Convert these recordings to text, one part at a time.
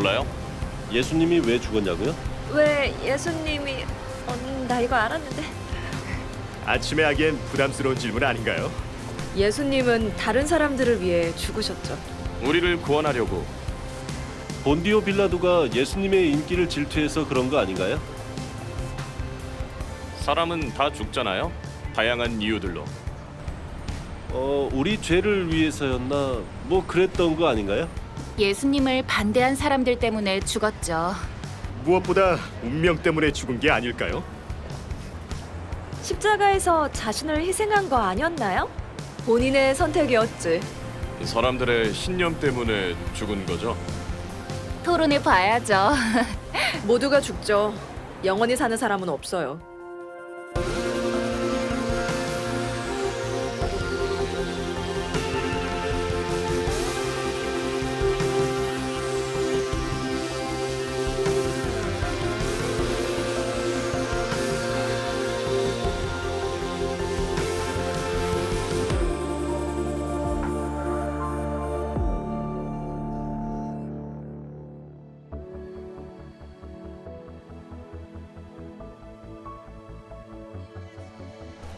몰라요? 예수님이 왜 죽었냐고요? 왜 예수님이... 나 이거 알았는데. 아침에 하기엔 부담스러운 질문 아닌가요? 예수님은 다른 사람들을 위해 죽으셨죠. 우리를 구원하려고. 본디오 빌라도가 예수님의 인기를 질투해서 그런 거 아닌가요? 사람은 다 죽잖아요. 다양한 이유들로. 우리 죄를 위해서였나? 뭐 그랬던 거 아닌가요? 예수님을 반대한 사람들 때문에 죽었죠. 무엇보다 운명 때문에 죽은 게 아닐까요? 십자가에서 자신을 희생한 거 아니었나요? 본인의 선택이었지. 사람들의 신념 때문에 죽은 거죠. 토론해 봐야죠. 모두가 죽죠. 영원히 사는 사람은 없어요.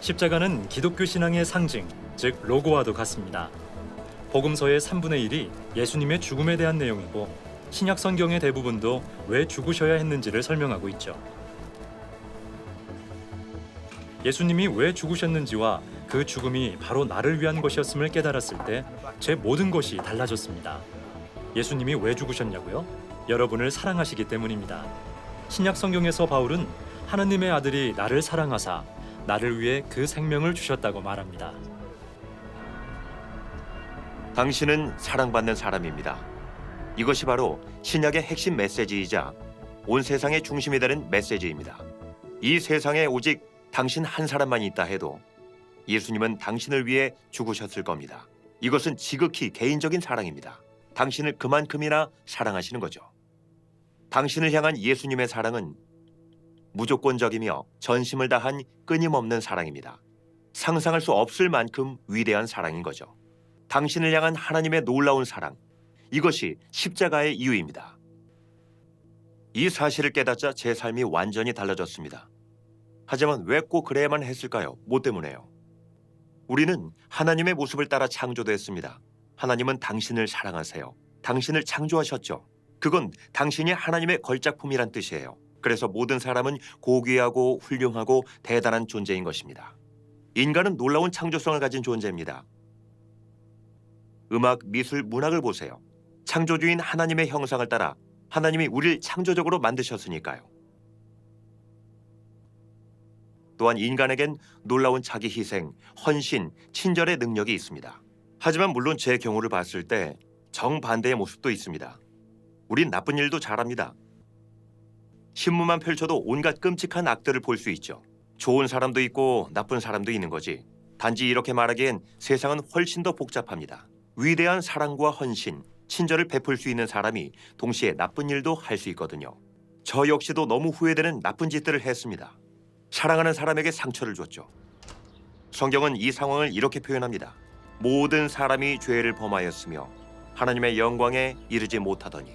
십자가는 기독교 신앙의 상징, 즉 로고와도 같습니다. 복음서의 3분의 1이 예수님의 죽음에 대한 내용이고 신약 성경의 대부분도 왜 죽으셔야 했는지를 설명하고 있죠. 예수님이 왜 죽으셨는지와 그 죽음이 바로 나를 위한 것이었음을 깨달았을 때 제 모든 것이 달라졌습니다. 예수님이 왜 죽으셨냐고요? 여러분을 사랑하시기 때문입니다. 신약 성경에서 바울은 하나님의 아들이 나를 사랑하사 나를 위해 그 생명을 주셨다고 말합니다. 당신은 사랑받는 사람입니다. 이것이 바로 신약의 핵심 메시지이자 온 세상의 중심이 되는 메시지입니다. 이 세상에 오직 당신 한 사람만 있다 해도 예수님은 당신을 위해 죽으셨을 겁니다. 이것은 지극히 개인적인 사랑입니다. 당신을 그만큼이나 사랑하시는 거죠. 당신을 향한 예수님의 사랑은 무조건적이며 전심을 다한 끊임없는 사랑입니다. 상상할 수 없을 만큼 위대한 사랑인 거죠. 당신을 향한 하나님의 놀라운 사랑, 이것이 십자가의 이유입니다. 이 사실을 깨닫자 제 삶이 완전히 달라졌습니다. 하지만 왜 꼭 그래야만 했을까요? 뭐 때문에요? 우리는 하나님의 모습을 따라 창조됐습니다. 하나님은 당신을 사랑하세요. 당신을 창조하셨죠. 그건 당신이 하나님의 걸작품이란 뜻이에요. 그래서 모든 사람은 고귀하고 훌륭하고 대단한 존재인 것입니다. 인간은 놀라운 창조성을 가진 존재입니다. 음악, 미술, 문학을 보세요. 창조주인 하나님의 형상을 따라 하나님이 우리를 창조적으로 만드셨으니까요. 또한 인간에겐 놀라운 자기 희생, 헌신, 친절의 능력이 있습니다. 하지만 물론 제 경우를 봤을 때 정반대의 모습도 있습니다. 우린 나쁜 일도 잘합니다. 신문만 펼쳐도 온갖 끔찍한 악들을 볼 수 있죠. 좋은 사람도 있고 나쁜 사람도 있는 거지. 단지 이렇게 말하기엔 세상은 훨씬 더 복잡합니다. 위대한 사랑과 헌신, 친절을 베풀 수 있는 사람이 동시에 나쁜 일도 할 수 있거든요. 저 역시도 너무 후회되는 나쁜 짓들을 했습니다. 사랑하는 사람에게 상처를 줬죠. 성경은 이 상황을 이렇게 표현합니다. 모든 사람이 죄를 범하였으며 하나님의 영광에 이르지 못하더니.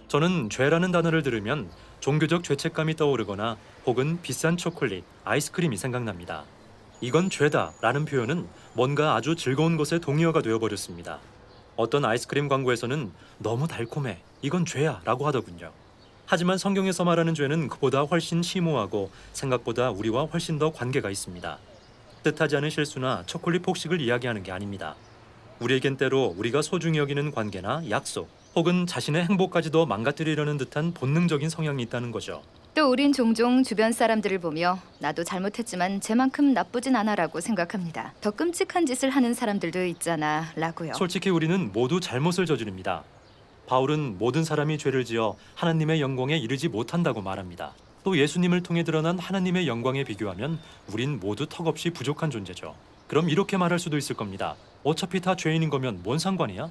저는 죄라는 단어를 들으면 종교적 죄책감이 떠오르거나 혹은 비싼 초콜릿, 아이스크림이 생각납니다. 이건 죄다라는 표현은 뭔가 아주 즐거운 것에 동의어가 되어버렸습니다. 어떤 아이스크림 광고에서는 너무 달콤해, 이건 죄야 라고 하더군요. 하지만 성경에서 말하는 죄는 그보다 훨씬 심오하고 생각보다 우리와 훨씬 더 관계가 있습니다. 뜻하지 않은 실수나 초콜릿 폭식을 이야기하는 게 아닙니다. 우리에겐 때로 우리가 소중히 여기는 관계나 약속, 혹은 자신의 행복까지도 망가뜨리려는 듯한 본능적인 성향이 있다는 거죠. 또 우린 종종 주변 사람들을 보며 나도 잘못했지만 쟤만큼 나쁘진 않아라고 생각합니다. 더 끔찍한 짓을 하는 사람들도 있잖아 라고요. 솔직히 우리는 모두 잘못을 저지릅니다. 바울은 모든 사람이 죄를 지어 하나님의 영광에 이르지 못한다고 말합니다. 또 예수님을 통해 드러난 하나님의 영광에 비교하면 우린 모두 턱없이 부족한 존재죠. 그럼 이렇게 말할 수도 있을 겁니다. 어차피 다 죄인인 거면 뭔 상관이야?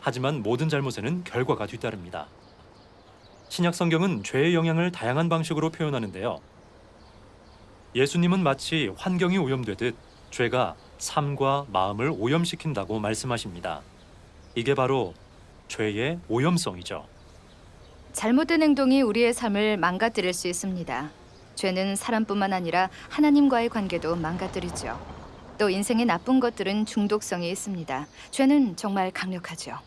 하지만 모든 잘못에는 결과가 뒤따릅니다. 신약 성경은 죄의 영향을 다양한 방식으로 표현하는데요. 예수님은 마치 환경이 오염되듯 죄가 삶과 마음을 오염시킨다고 말씀하십니다. 이게 바로 죄의 오염성이죠. 잘못된 행동이 우리의 삶을 망가뜨릴 수 있습니다. 죄는 사람뿐만 아니라 하나님과의 관계도 망가뜨리죠. 또 인생의 나쁜 것들은 중독성이 있습니다. 죄는 정말 강력하죠.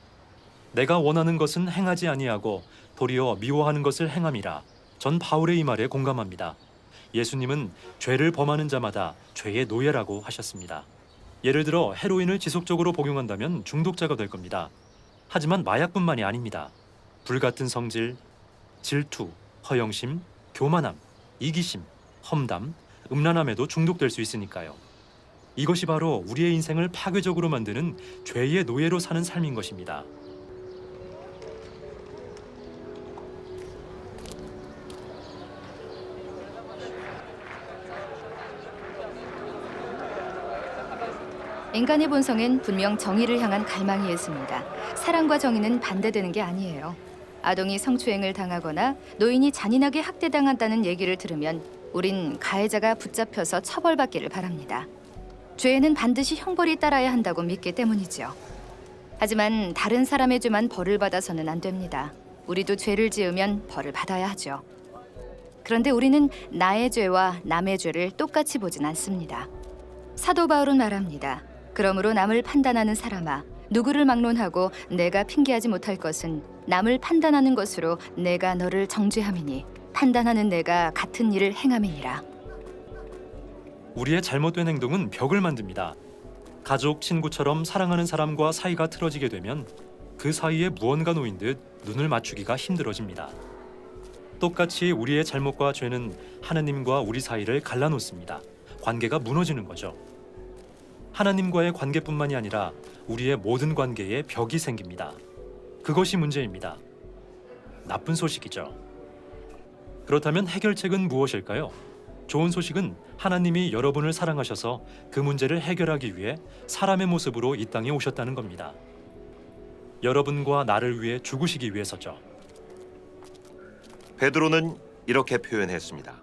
내가 원하는 것은 행하지 아니하고 도리어 미워하는 것을 행함이라. 전 바울의 이 말에 공감합니다. 예수님은 죄를 범하는 자마다 죄의 노예라고 하셨습니다. 예를 들어 헤로인을 지속적으로 복용한다면 중독자가 될 겁니다. 하지만 마약뿐만이 아닙니다. 불같은 성질, 질투, 허영심, 교만함, 이기심, 험담, 음란함에도 중독될 수 있으니까요. 이것이 바로 우리의 인생을 파괴적으로 만드는 죄의 노예로 사는 삶인 것입니다. 인간의 본성엔 분명 정의를 향한 갈망이 있습니다. 사랑과 정의는 반대되는 게 아니에요. 아동이 성추행을 당하거나 노인이 잔인하게 학대당한다는 얘기를 들으면 우린 가해자가 붙잡혀서 처벌받기를 바랍니다. 죄에는 반드시 형벌이 따라야 한다고 믿기 때문이죠. 하지만 다른 사람의 죄만 벌을 받아서는 안 됩니다. 우리도 죄를 지으면 벌을 받아야 하죠. 그런데 우리는 나의 죄와 남의 죄를 똑같이 보진 않습니다. 사도 바울은 말합니다. 그러므로 남을 판단하는 사람아, 누구를 막론하고 내가 핑계하지 못할 것은 남을 판단하는 것으로 내가 너를 정죄함이니 판단하는 내가 같은 일을 행함이니라. 우리의 잘못된 행동은 벽을 만듭니다. 가족, 친구처럼 사랑하는 사람과 사이가 틀어지게 되면 그 사이에 무언가 놓인 듯 눈을 맞추기가 힘들어집니다. 똑같이 우리의 잘못과 죄는 하나님과 우리 사이를 갈라놓습니다. 관계가 무너지는 거죠. 하나님과의 관계뿐만이 아니라 우리의 모든 관계에 벽이 생깁니다. 그것이 문제입니다. 나쁜 소식이죠. 그렇다면 해결책은 무엇일까요? 좋은 소식은 하나님이 여러분을 사랑하셔서 그 문제를 해결하기 위해 사람의 모습으로 이 땅에 오셨다는 겁니다. 여러분과 나를 위해 죽으시기 위해서죠. 베드로는 이렇게 표현했습니다.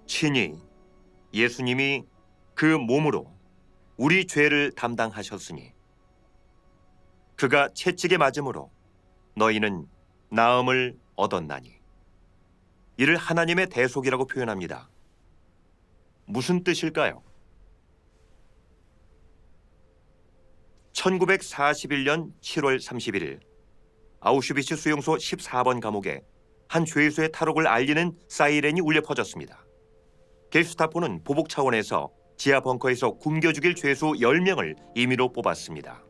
친히 예수님이 그 몸으로 우리 죄를 담당하셨으니 그가 채찍에 맞음으로 너희는 나음을 얻었나니. 이를 하나님의 대속이라고 표현합니다. 무슨 뜻일까요? 1941년 7월 31일 아우슈비츠 수용소 14번 감옥에 한 죄수의 탈옥을 알리는 사이렌이 울려 퍼졌습니다. 게슈타포는 보복 차원에서 지하 벙커에서 굶겨 죽일 죄수 10명을 임의로 뽑았습니다.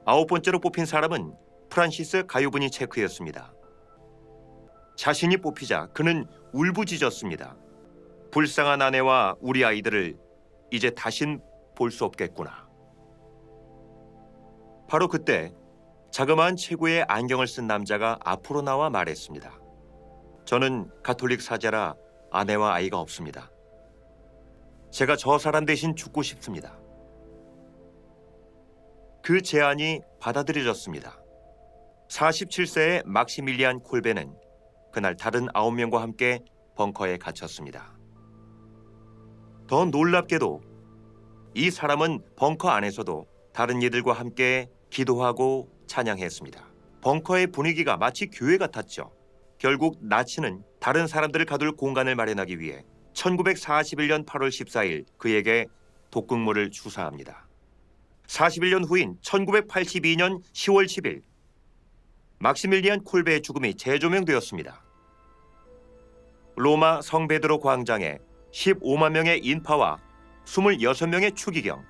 9번째로 뽑힌 사람은 프란시스 가요브니체크였습니다. 자신이 뽑히자 그는 울부짖었습니다. 불쌍한 아내와 우리 아이들을 이제 다신 볼 수 없겠구나. 바로 그때 자그마한 체구의 안경을 쓴 남자가 앞으로 나와 말했습니다. 저는 가톨릭 사제라 아내와 아이가 없습니다. 제가 저 사람 대신 죽고 싶습니다. 그 제안이 받아들여졌습니다. 47세의 막시밀리안 콜베는 그날 다른 9명과 함께 벙커에 갇혔습니다. 더 놀랍게도 이 사람은 벙커 안에서도 다른 이들과 함께 기도하고 찬양했습니다. 벙커의 분위기가 마치 교회 같았죠. 결국 나치는 다른 사람들을 가둘 공간을 마련하기 위해 1941년 8월 14일 그에게 독극물을 주사합니다. 41년 후인 1982년 10월 10일 막시밀리안 콜베의 죽음이 재조명되었습니다. 로마 성베드로 광장에 15만 명의 인파와 26명의 추기경,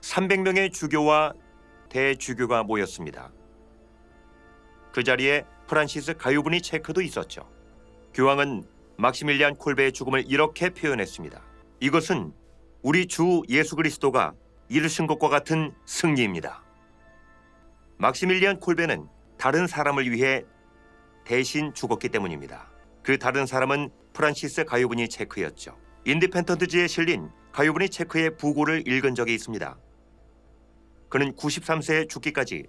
300명의 주교와 대주교가 모였습니다. 그 자리에 프란시스 가요브니체크도 있었죠. 교황은 막시밀리안 콜베의 죽음을 이렇게 표현했습니다. 이것은 우리 주 예수 그리스도가 이루신 것과 같은 승리입니다. 막시밀리안 콜베는 다른 사람을 위해 대신 죽었기 때문입니다. 그 다른 사람은 프란시스 가요브니체크였죠. 인디펜던트지에 실린 가요브니체크의 부고를 읽은 적이 있습니다. 그는 93세에 죽기까지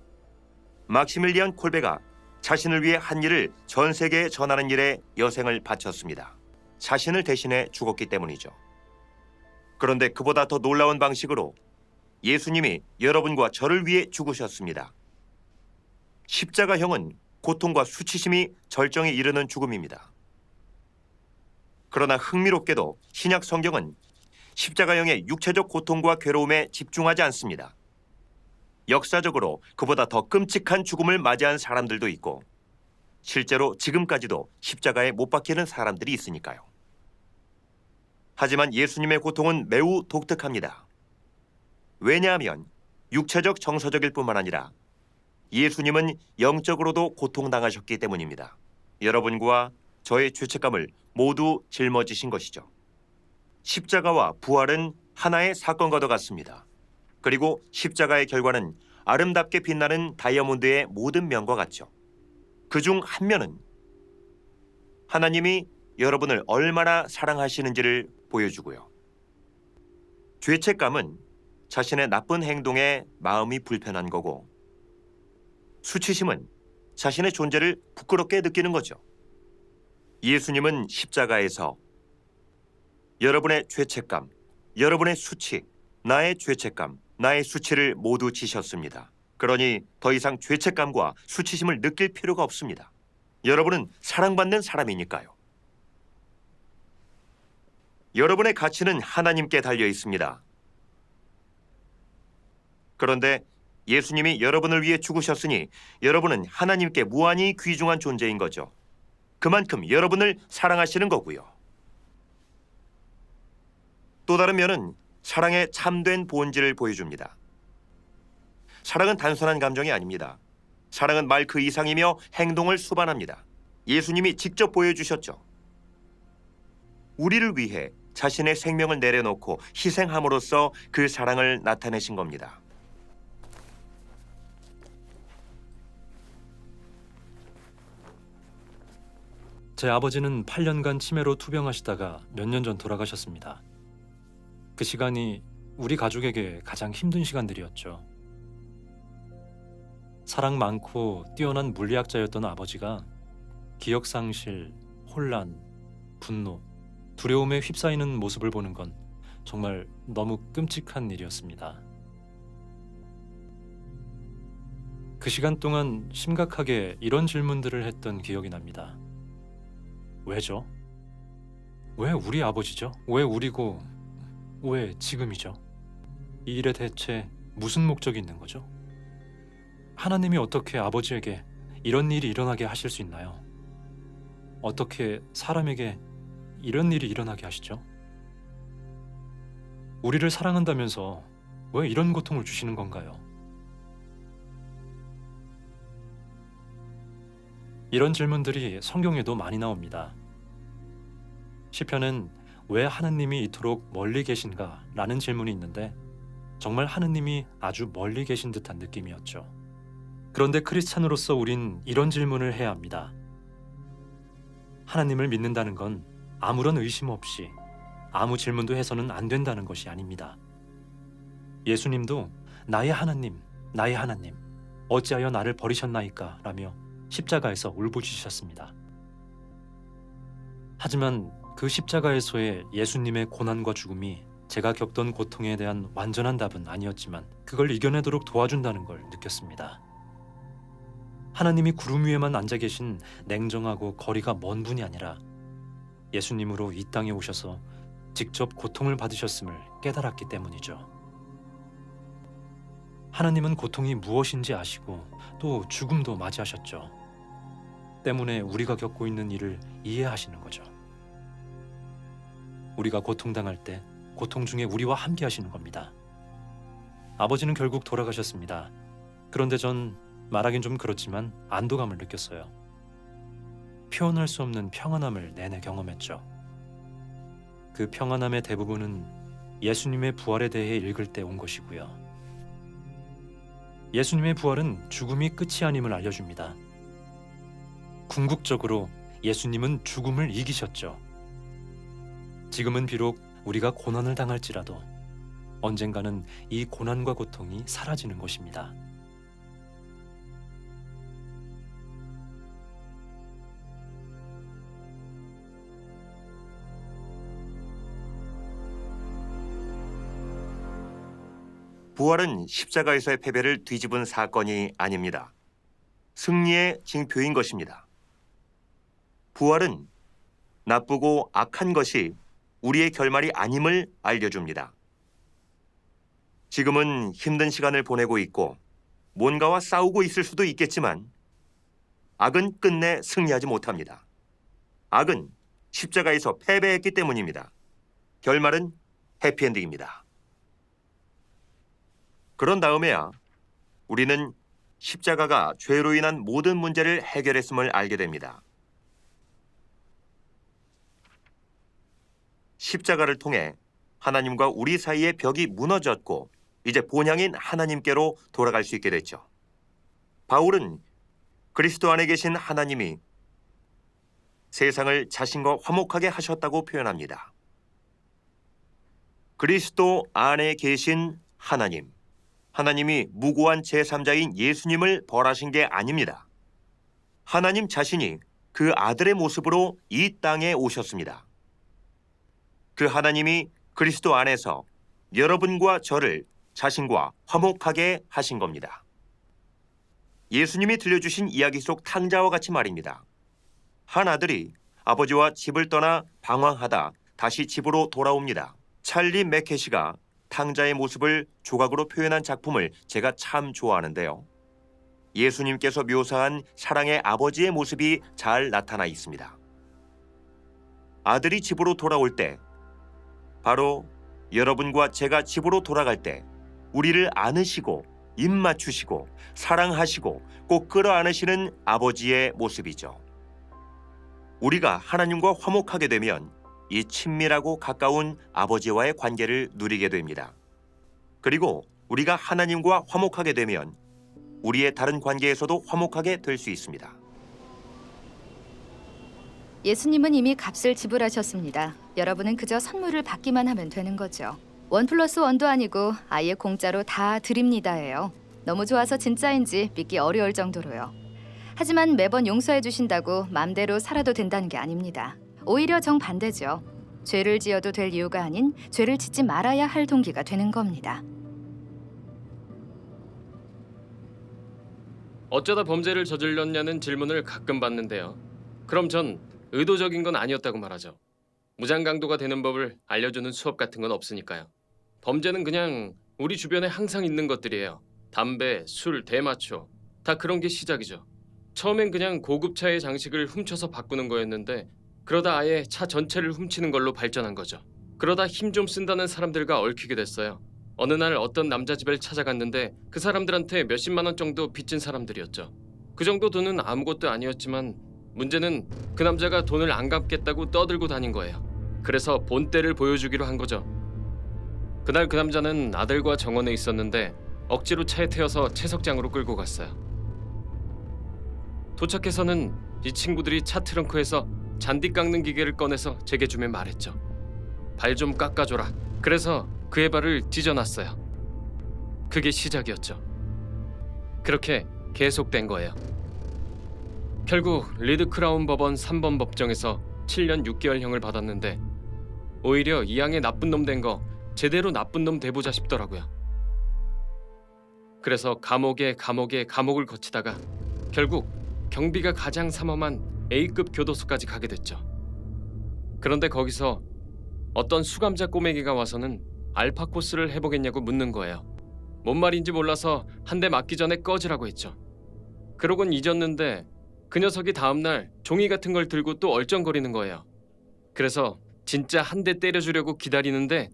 막시밀리안 콜베가 자신을 위해 한 일을 전 세계에 전하는 일에 여생을 바쳤습니다. 자신을 대신해 죽었기 때문이죠. 그런데 그보다 더 놀라운 방식으로 예수님이 여러분과 저를 위해 죽으셨습니다. 십자가형은 고통과 수치심이 절정에 이르는 죽음입니다. 그러나 흥미롭게도 신약 성경은 십자가형의 육체적 고통과 괴로움에 집중하지 않습니다. 역사적으로 그보다 더 끔찍한 죽음을 맞이한 사람들도 있고 실제로 지금까지도 십자가에 못 박히는 사람들이 있으니까요. 하지만 예수님의 고통은 매우 독특합니다. 왜냐하면 육체적 정서적일 뿐만 아니라 예수님은 영적으로도 고통당하셨기 때문입니다. 여러분과 저의 죄책감을 모두 짊어지신 것이죠. 십자가와 부활은 하나의 사건과도 같습니다. 그리고 십자가의 결과는 아름답게 빛나는 다이아몬드의 모든 면과 같죠. 그중 한 면은 하나님이 여러분을 얼마나 사랑하시는지를 보여주고요. 죄책감은 자신의 나쁜 행동에 마음이 불편한 거고, 수치심은 자신의 존재를 부끄럽게 느끼는 거죠. 예수님은 십자가에서 여러분의 죄책감, 여러분의 수치, 나의 죄책감, 나의 수치를 모두 지셨습니다. 그러니 더 이상 죄책감과 수치심을 느낄 필요가 없습니다. 여러분은 사랑받는 사람이니까요. 여러분의 가치는 하나님께 달려 있습니다. 그런데 예수님이 여러분을 위해 죽으셨으니 여러분은 하나님께 무한히 귀중한 존재인 거죠. 그만큼 여러분을 사랑하시는 거고요. 또 다른 면은 사랑의 참된 본질을 보여줍니다. 사랑은 단순한 감정이 아닙니다. 사랑은 말 그 이상이며 행동을 수반합니다. 예수님이 직접 보여주셨죠. 우리를 위해 자신의 생명을 내려놓고 희생함으로써 그 사랑을 나타내신 겁니다. 제 아버지는 8년간 치매로 투병하시다가 몇 년 전 돌아가셨습니다. 그 시간이 우리 가족에게 가장 힘든 시간들이었죠. 사랑 많고 뛰어난 물리학자였던 아버지가 기억상실, 혼란, 분노, 두려움에 휩싸이는 모습을 보는 건 정말 너무 끔찍한 일이었습니다. 그 시간 동안 심각하게 이런 질문들을 했던 기억이 납니다. 왜죠? 왜 우리 아버지죠? 왜 우리고 왜 지금이죠? 이 일에 대체 무슨 목적이 있는 거죠? 하나님이 어떻게 아버지에게 이런 일이 일어나게 하실 수 있나요? 어떻게 사람에게 이런 일이 일어나게 하시죠? 우리를 사랑한다면서 왜 이런 고통을 주시는 건가요? 이런 질문들이 성경에도 많이 나옵니다. 시편은 왜 하느님이 이토록 멀리 계신가? 라는 질문이 있는데 정말 하느님이 아주 멀리 계신 듯한 느낌이었죠. 그런데 크리스찬으로서 우린 이런 질문을 해야 합니다. 하나님을 믿는다는 건 아무런 의심 없이 아무 질문도 해서는 안 된다는 것이 아닙니다. 예수님도 나의 하나님, 나의 하나님, 어찌하여 나를 버리셨나이까? 라며 십자가에서 울부짖으셨습니다. 하지만 그 십자가에서의 예수님의 고난과 죽음이 제가 겪던 고통에 대한 완전한 답은 아니었지만 그걸 이겨내도록 도와준다는 걸 느꼈습니다. 하나님이 구름 위에만 앉아 계신 냉정하고 거리가 먼 분이 아니라 예수님으로 이 땅에 오셔서 직접 고통을 받으셨음을 깨달았기 때문이죠. 하나님은 고통이 무엇인지 아시고 또 죽음도 맞이하셨죠. 때문에 우리가 겪고 있는 일을 이해하시는 거죠. 우리가 고통당할 때 고통 중에 우리와 함께 하시는 겁니다. 아버지는 결국 돌아가셨습니다. 그런데 전 말하긴 좀 그렇지만 안도감을 느꼈어요. 표현할 수 없는 평안함을 내내 경험했죠. 그 평안함의 대부분은 예수님의 부활에 대해 읽을 때 온 것이고요. 예수님의 부활은 죽음이 끝이 아님을 알려줍니다. 궁극적으로 예수님은 죽음을 이기셨죠. 지금은 비록 우리가 고난을 당할지라도 언젠가는 이 고난과 고통이 사라지는 것입니다. 부활은 십자가에서의 패배를 뒤집은 사건이 아닙니다. 승리의 징표인 것입니다. 부활은 나쁘고 악한 것이 우리의 결말이 아님을 알려줍니다. 지금은 힘든 시간을 보내고 있고 뭔가와 싸우고 있을 수도 있겠지만 악은 끝내 승리하지 못합니다. 악은 십자가에서 패배했기 때문입니다. 결말은 해피엔딩입니다. 그런 다음에야 우리는 십자가가 죄로 인한 모든 문제를 해결했음을 알게 됩니다. 십자가를 통해 하나님과 우리 사이의 벽이 무너졌고 이제 본향인 하나님께로 돌아갈 수 있게 됐죠. 바울은 그리스도 안에 계신 하나님이 세상을 자신과 화목하게 하셨다고 표현합니다. 그리스도 안에 계신 하나님, 하나님이 무고한 제3자인 예수님을 벌하신 게 아닙니다. 하나님 자신이 그 아들의 모습으로 이 땅에 오셨습니다. 그 하나님이 그리스도 안에서 여러분과 저를 자신과 화목하게 하신 겁니다. 예수님이 들려주신 이야기 속 탕자와 같이 말입니다. 한 아들이 아버지와 집을 떠나 방황하다 다시 집으로 돌아옵니다. 찰리 맥케시가 탕자의 모습을 조각으로 표현한 작품을 제가 참 좋아하는데요. 예수님께서 묘사한 사랑의 아버지의 모습이 잘 나타나 있습니다. 아들이 집으로 돌아올 때, 바로 여러분과 제가 집으로 돌아갈 때 우리를 안으시고 입 맞추시고 사랑하시고 꼭 끌어안으시는 아버지의 모습이죠. 우리가 하나님과 화목하게 되면 이 친밀하고 가까운 아버지와의 관계를 누리게 됩니다. 그리고 우리가 하나님과 화목하게 되면 우리의 다른 관계에서도 화목하게 될 수 있습니다. 예수님은 이미 값을 지불하셨습니다. 여러분은 그저 선물을 받기만 하면 되는 거죠. 1+1도 아니고 아예 공짜로 다 드립니다예요. 너무 좋아서 진짜인지 믿기 어려울 정도로요. 하지만 매번 용서해 주신다고 맘대로 살아도 된다는 게 아닙니다. 오히려 정반대죠. 죄를 지어도 될 이유가 아닌 죄를 짓지 말아야 할 동기가 되는 겁니다. 어쩌다 범죄를 저질렀냐는 질문을 가끔 받는데요. 그럼 전 의도적인 건 아니었다고 말하죠. 무장강도가 되는 법을 알려주는 수업 같은 건 없으니까요. 범죄는 그냥 우리 주변에 항상 있는 것들이에요. 담배, 술, 대마초 다 그런 게 시작이죠. 처음엔 그냥 고급차의 장식을 훔쳐서 바꾸는 거였는데 그러다 아예 차 전체를 훔치는 걸로 발전한 거죠. 그러다 힘 좀 쓴다는 사람들과 얽히게 됐어요. 어느 날 어떤 남자 집을 찾아갔는데 그 사람들한테 몇십만 원 정도 빚진 사람들이었죠. 그 정도 돈은 아무것도 아니었지만 문제는 그 남자가 돈을 안 갚겠다고 떠들고 다닌 거예요. 그래서 본때를 보여주기로 한 거죠. 그날 그 남자는 아들과 정원에 있었는데 억지로 차에 태워서 채석장으로 끌고 갔어요. 도착해서는 이 친구들이 차 트렁크에서 잔디 깎는 기계를 꺼내서 제게 주며 말했죠. 발 좀 깎아줘라. 그래서 그의 발을 찢어놨어요. 그게 시작이었죠. 그렇게 계속된 거예요. 결국 리드 크라운 법원 3번 법정에서 7년 6개월형을 받았는데 오히려 이왕에 나쁜 놈 된 거 제대로 나쁜 놈 돼보자 싶더라고요. 그래서 감옥을 거치다가 결국 경비가 가장 삼엄한 A급 교도소까지 가게 됐죠. 그런데 거기서 어떤 수감자 꼬매기가 와서는 알파 코스를 해보겠냐고 묻는 거예요. 뭔 말인지 몰라서 한 대 맞기 전에 꺼지라고 했죠. 그러곤 잊었는데 그 녀석이 다음날 종이 같은 걸 들고 또 얼쩡거리는 거예요. 그래서 진짜 한 대 때려주려고 기다리는데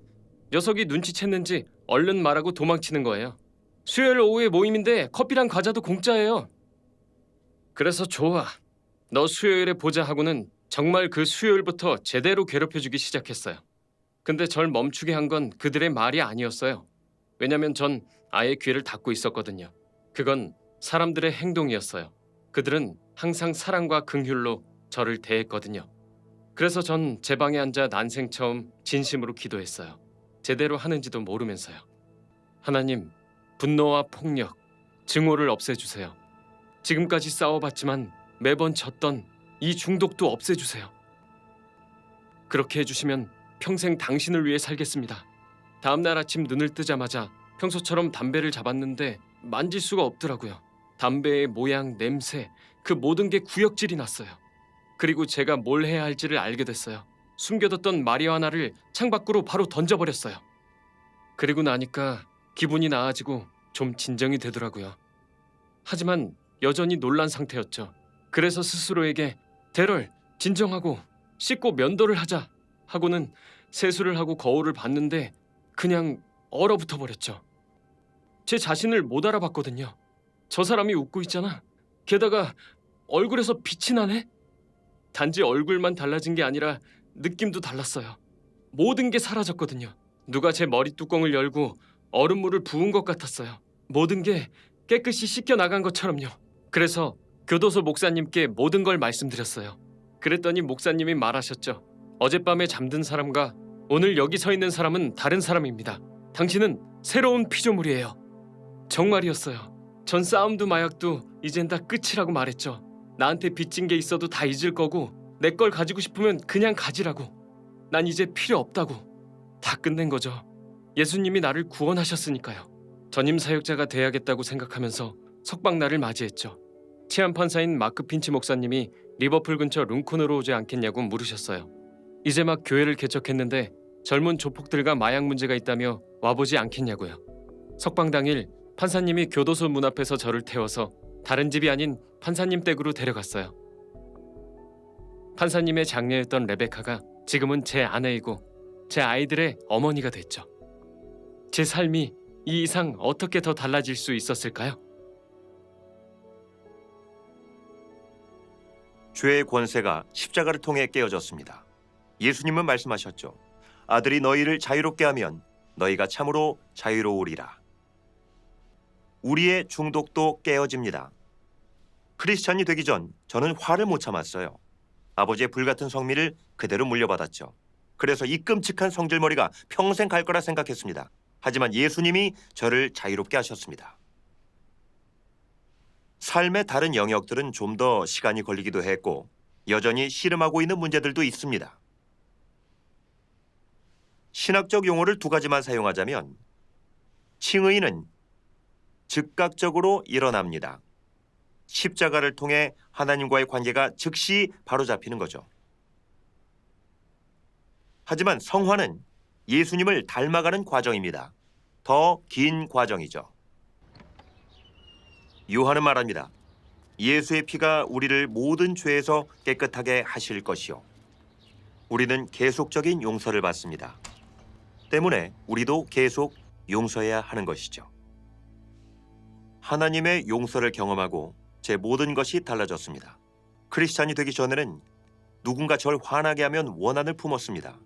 녀석이 눈치챘는지 얼른 말하고 도망치는 거예요. 수요일 오후에 모임인데 커피랑 과자도 공짜예요. 그래서 좋아. 너 수요일에 보자 하고는 정말 그 수요일부터 제대로 괴롭혀주기 시작했어요. 근데 절 멈추게 한 건 그들의 말이 아니었어요. 왜냐면 전 아예 귀를 닫고 있었거든요. 그건 사람들의 행동이었어요. 그들은 항상 사랑과 긍휼로 저를 대했거든요. 그래서 전 제 방에 앉아 난생 처음 진심으로 기도했어요. 제대로 하는지도 모르면서요. 하나님, 분노와 폭력, 증오를 없애주세요. 지금까지 싸워봤지만 매번 졌던 이 중독도 없애주세요. 그렇게 해주시면 평생 당신을 위해 살겠습니다. 다음날 아침 눈을 뜨자마자 평소처럼 담배를 잡았는데 만질 수가 없더라고요. 담배의 모양, 냄새, 그 모든 게 구역질이 났어요. 그리고 제가 뭘 해야 할지를 알게 됐어요. 숨겨뒀던 마리화나를 창밖으로 바로 던져버렸어요. 그리고 나니까 기분이 나아지고 좀 진정이 되더라고요. 하지만 여전히 놀란 상태였죠. 그래서 스스로에게 데럴, 진정하고 씻고 면도를 하자 하고는 세수를 하고 거울을 봤는데 그냥 얼어붙어 버렸죠. 제 자신을 못 알아봤거든요. 저 사람이 웃고 있잖아. 게다가 얼굴에서 빛이 나네. 단지 얼굴만 달라진 게 아니라 느낌도 달랐어요. 모든 게 사라졌거든요. 누가 제 머리 뚜껑을 열고 얼음물을 부은 것 같았어요. 모든 게 깨끗이 씻겨 나간 것처럼요. 그래서 교도소 목사님께 모든 걸 말씀드렸어요. 그랬더니 목사님이 말하셨죠. 어젯밤에 잠든 사람과 오늘 여기 서 있는 사람은 다른 사람입니다. 당신은 새로운 피조물이에요. 정말이었어요. 전 싸움도 마약도 이젠 다 끝이라고 말했죠. 나한테 빚진 게 있어도 다 잊을 거고 내 걸 가지고 싶으면 그냥 가지라고. 난 이제 필요 없다고. 다 끝낸 거죠. 예수님이 나를 구원하셨으니까요. 전임 사역자가 돼야겠다고 생각하면서 석방날을 맞이했죠. 치안 판사인 마크 핀치 목사님이 리버풀 근처 룬콘으로 오지 않겠냐고 물으셨어요. 이제 막 교회를 개척했는데 젊은 조폭들과 마약 문제가 있다며 와보지 않겠냐고요. 석방 당일 판사님이 교도소 문 앞에서 저를 태워서 다른 집이 아닌 판사님 댁으로 데려갔어요. 판사님의 장녀였던 레베카가 지금은 제 아내이고 제 아이들의 어머니가 됐죠. 제 삶이 이 이상 어떻게 더 달라질 수 있었을까요? 죄의 권세가 십자가를 통해 깨어졌습니다. 예수님은 말씀하셨죠. 아들이 너희를 자유롭게 하면 너희가 참으로 자유로우리라. 우리의 중독도 깨어집니다. 크리스찬이 되기 전 저는 화를 못 참았어요. 아버지의 불같은 성미를 그대로 물려받았죠. 그래서 이 끔찍한 성질머리가 평생 갈 거라 생각했습니다. 하지만 예수님이 저를 자유롭게 하셨습니다. 삶의 다른 영역들은 좀 더 시간이 걸리기도 했고 여전히 씨름하고 있는 문제들도 있습니다. 신학적 용어를 두 가지만 사용하자면 칭의는 즉각적으로 일어납니다. 십자가를 통해 하나님과의 관계가 즉시 바로잡히는 거죠. 하지만 성화는 예수님을 닮아가는 과정입니다. 더 긴 과정이죠. 요한은 말합니다. 예수의 피가 우리를 모든 죄에서 깨끗하게 하실 것이요. 우리는 계속적인 용서를 받습니다. 때문에 우리도 계속 용서해야 하는 것이죠. 하나님의 용서를 경험하고 제 모든 것이 달라졌습니다. 크리스찬이 되기 전에는 누군가 절 화나게 하면 원한을 품었습니다.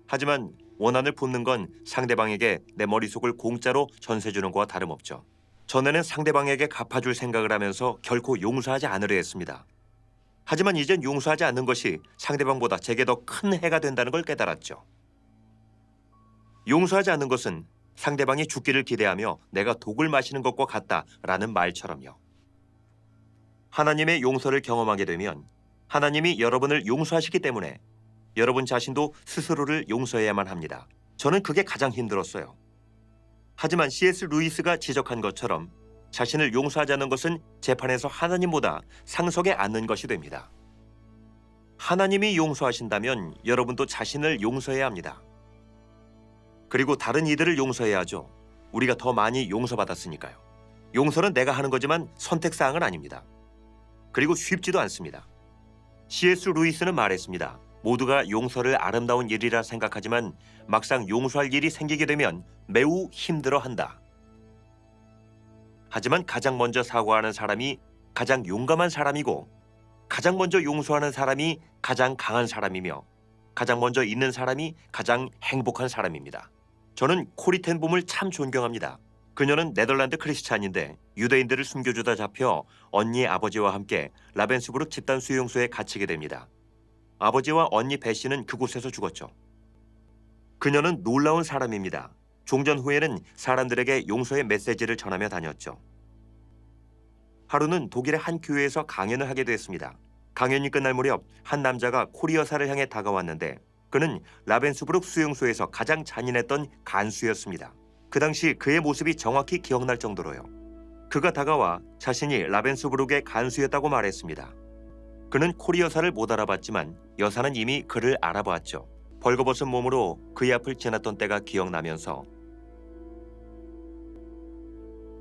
하지만 원한을 품는 건 상대방에게 내 머릿속을 공짜로 전세주는 것과 다름없죠. 전에는 상대방에게 갚아줄 생각을 하면서 결코 용서하지 않으려 했습니다. 하지만 이젠 용서하지 않는 것이 상대방보다 제게 더 큰 해가 된다는 걸 깨달았죠. 용서하지 않는 것은 상대방이 죽기를 기대하며 내가 독을 마시는 것과 같다라는 말처럼요. 하나님의 용서를 경험하게 되면 하나님이 여러분을 용서하시기 때문에 여러분 자신도 스스로를 용서해야만 합니다. 저는 그게 가장 힘들었어요. 하지만 C.S. 루이스가 지적한 것처럼 자신을 용서하지 않는 것은 재판에서 하나님보다 상석에 앉는 것이 됩니다. 하나님이 용서하신다면 여러분도 자신을 용서해야 합니다. 그리고 다른 이들을 용서해야 하죠. 우리가 더 많이 용서받았으니까요. 용서는 내가 하는 거지만 선택사항은 아닙니다. 그리고 쉽지도 않습니다. C.S. 루이스는 말했습니다. 모두가 용서를 아름다운 일이라 생각하지만 막상 용서할 일이 생기게 되면 매우 힘들어한다. 하지만 가장 먼저 사과하는 사람이 가장 용감한 사람이고 가장 먼저 용서하는 사람이 가장 강한 사람이며 가장 먼저 잊는 사람이 가장 행복한 사람입니다. 저는 코리 텐 봄을 참 존경합니다. 그녀는 네덜란드 크리스찬인데 유대인들을 숨겨주다 잡혀 언니의 아버지와 함께 라벤스부르크 집단 수용소에 갇히게 됩니다. 아버지와 언니 배 씨는 그곳에서 죽었죠. 그녀는 놀라운 사람입니다. 종전 후에는 사람들에게 용서의 메시지를 전하며 다녔죠. 하루는 독일의 한 교회에서 강연을 하게 됐습니다. 강연이 끝날 무렵 한 남자가 코리 여사를 향해 다가왔는데 그는 라벤스부르크 수용소에서 가장 잔인했던 간수였습니다. 그 당시 그의 모습이 정확히 기억날 정도로요. 그가 다가와 자신이 라벤스부룩의 간수였다고 말했습니다. 그는 코리 여사를 못 알아봤지만 여사는 이미 그를 알아보았죠. 벌거벗은 몸으로 그의 앞을 지났던 때가 기억나면서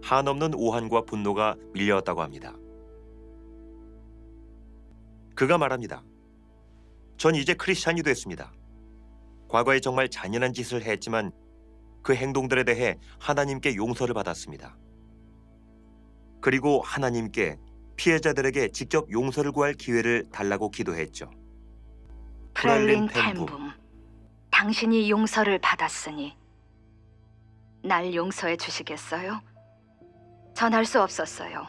한없는 오한과 분노가 밀려왔다고 합니다. 그가 말합니다. 전 이제 크리스찬이 됐습니다. 과거에 정말 잔인한 짓을 했지만 그 행동들에 대해 하나님께 용서를 받았습니다. 그리고 하나님께 피해자들에게 직접 용서를 구할 기회를 달라고 기도했죠. 프렐린 템붐, 당신이 용서를 받았으니 날 용서해 주시겠어요? 전 할 수 없었어요.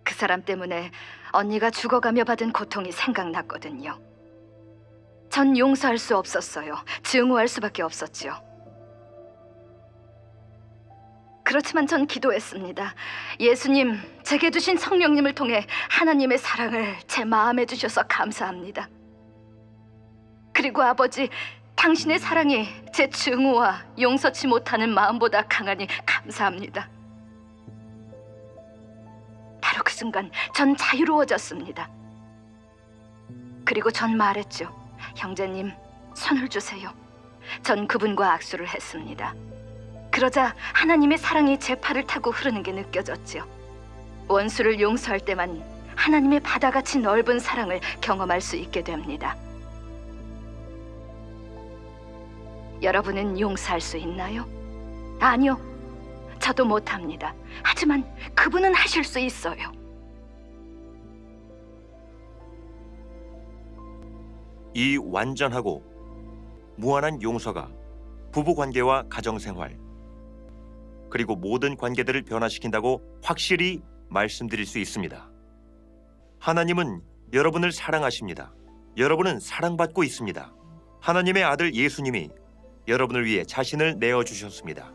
그 사람 때문에 언니가 죽어가며 받은 고통이 생각났거든요. 전 용서할 수 없었어요. 증오할 수밖에 없었죠. 그렇지만 전 기도했습니다. 예수님, 제게 주신 성령님을 통해 하나님의 사랑을 제 마음에 주셔서 감사합니다. 그리고 아버지, 당신의 사랑이 제 증오와 용서치 못하는 마음보다 강하니 감사합니다. 바로 그 순간 전 자유로워졌습니다. 그리고 전 말했죠. 형제님, 손을 주세요. 전 그분과 악수를 했습니다. 그러자 하나님의 사랑이 제 팔을 타고 흐르는 게 느껴졌죠. 원수를 용서할 때만 하나님의 바다같이 넓은 사랑을 경험할 수 있게 됩니다. 여러분은 용서할 수 있나요? 아니요. 저도 못합니다. 하지만 그분은 하실 수 있어요. 이 완전하고 무한한 용서가 부부관계와 가정생활 그리고 모든 관계들을 변화시킨다고 확실히 말씀드릴 수 있습니다. 하나님은 여러분을 사랑하십니다. 여러분은 사랑받고 있습니다. 하나님의 아들 예수님이 여러분을 위해 자신을 내어주셨습니다.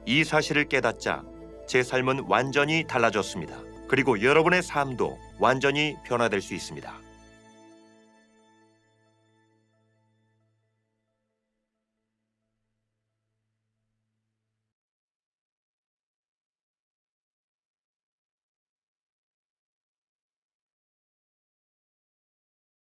이 사실을 깨닫자 제 삶은 완전히 달라졌습니다. 그리고 여러분의 삶도 완전히 변화될 수 있습니다.